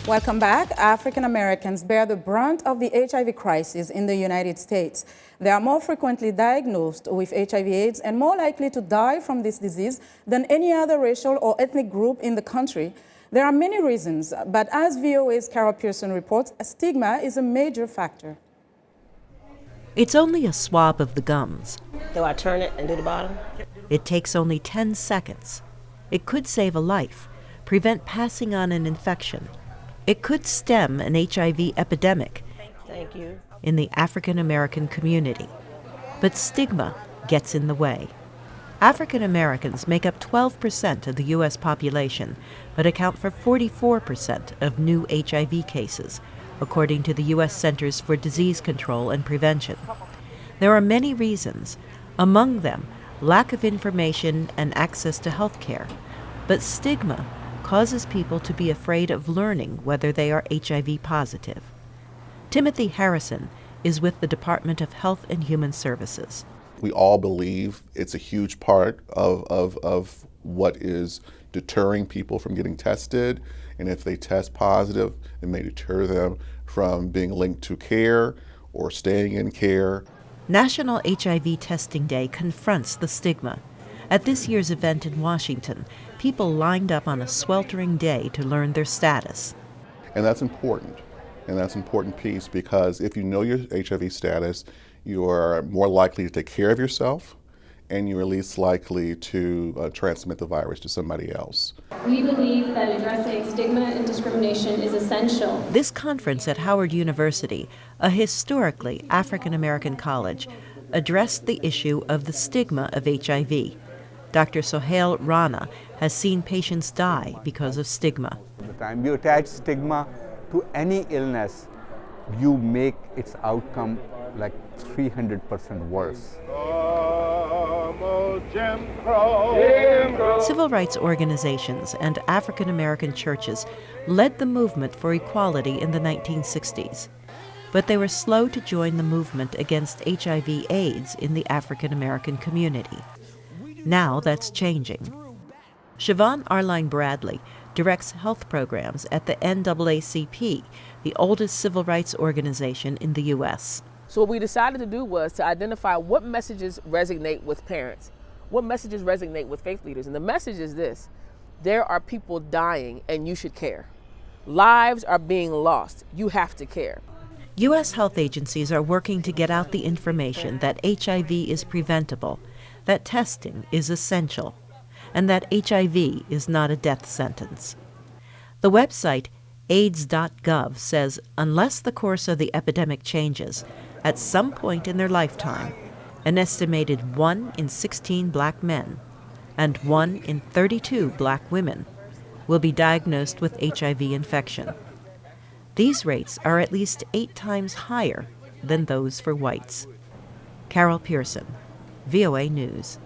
Welcome back. African Americans bear the brunt of the HIV crisis in the United States. They are more frequently diagnosed with HIV/AIDS and more likely to die from this disease than any other racial or ethnic group in the country. There are many reasons, but as VOA's Carol Pearson reports, stigma is a major factor. It's only a swab of the gums. Do I turn it and do the bottom? It takes only 10 seconds. It could save a life, prevent passing on an infection. It could stem an HIV epidemic. Thank you. In the African American community. But stigma gets in the way. African Americans make up 12% of the U.S. population, but account for 44% of new HIV cases, according to the U.S. Centers for Disease Control and Prevention. There are many reasons, among them lack of information and access to health care, but stigma causes people to be afraid of learning whether they are HIV positive. Timothy Harrison is with the Department of Health and Human Services. We all believe it's a huge part of what is deterring people from getting tested, and if they test positive, it may deter them from being linked to care or staying in care. National HIV Testing Day confronts the stigma. At this year's event in Washington, people lined up on a sweltering day to learn their status. And that's important. And that's an important piece because if you know your HIV status, you are more likely to take care of yourself and you're least likely to transmit the virus to somebody else. We believe that addressing stigma and discrimination is essential. This conference at Howard University, a historically African American college, addressed the issue of the stigma of HIV. Dr. Sohail Rana has seen patients die because of stigma. The time you attach stigma to any illness, you make its outcome like 300% worse. Civil rights organizations and African American churches led the movement for equality in the 1960s, but they were slow to join the movement against HIV/AIDS in the African American community. Now that's changing. Siobhan Arline Bradley directs health programs at the NAACP, the oldest civil rights organization in the U.S. So what we decided to do was to identify what messages resonate with parents, what messages resonate with faith leaders. And the message is this: there are people dying and you should care. Lives are being lost. You have to care. U.S. health agencies are working to get out the information that HIV is preventable, that testing is essential, and that HIV is not a death sentence. The website AIDS.gov says unless the course of the epidemic changes, at some point in their lifetime, an estimated 1 in 16 black men and 1 in 32 black women will be diagnosed with HIV infection. These rates are at least 8 times higher than those for whites. Carol Pearson, VOA News.